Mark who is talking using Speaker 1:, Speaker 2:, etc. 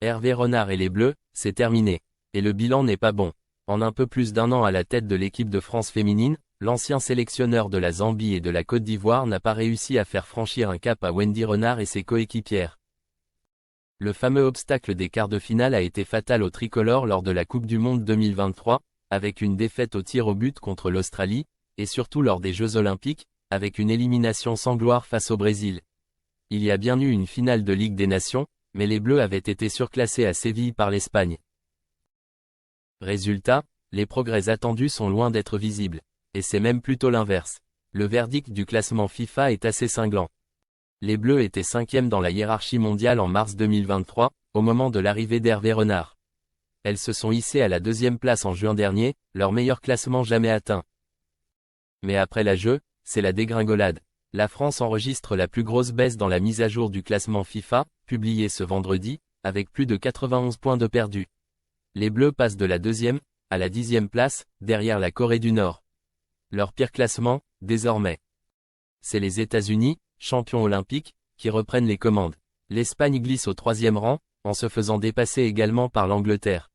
Speaker 1: Hervé Renard et les Bleus, c'est terminé. Et le bilan n'est pas bon. En un peu plus d'un an à la tête de l'équipe de France féminine, l'ancien sélectionneur de la Zambie et de la Côte d'Ivoire n'a pas réussi à faire franchir un cap à Wendy Renard et ses coéquipières. Le fameux obstacle des quarts de finale a été fatal aux tricolores lors de la Coupe du Monde 2023, avec une défaite au tir au but contre l'Australie, et surtout lors des Jeux Olympiques, avec une élimination sans gloire face au Brésil. Il y a bien eu une finale de Ligue des Nations, mais les Bleus avaient été surclassés à Séville par l'Espagne. Résultat, les progrès attendus sont loin d'être visibles. Et c'est même plutôt l'inverse. Le verdict du classement FIFA est assez cinglant. Les Bleus étaient 5e dans la hiérarchie mondiale en mars 2023, au moment de l'arrivée d'Hervé Renard. Elles se sont hissées à la 2e place en juin dernier, leur meilleur classement jamais atteint. Mais après la jeu, c'est la dégringolade. La France enregistre la plus grosse baisse dans la mise à jour du classement FIFA, publiée ce vendredi, avec plus de 91 points de perdus. Les Bleus passent de la 2e à la 10e place, derrière la Corée du Nord. Leur pire classement, désormais. C'est les États-Unis, champions olympiques, qui reprennent les commandes. L'Espagne glisse au 3e rang, en se faisant dépasser également par l'Angleterre.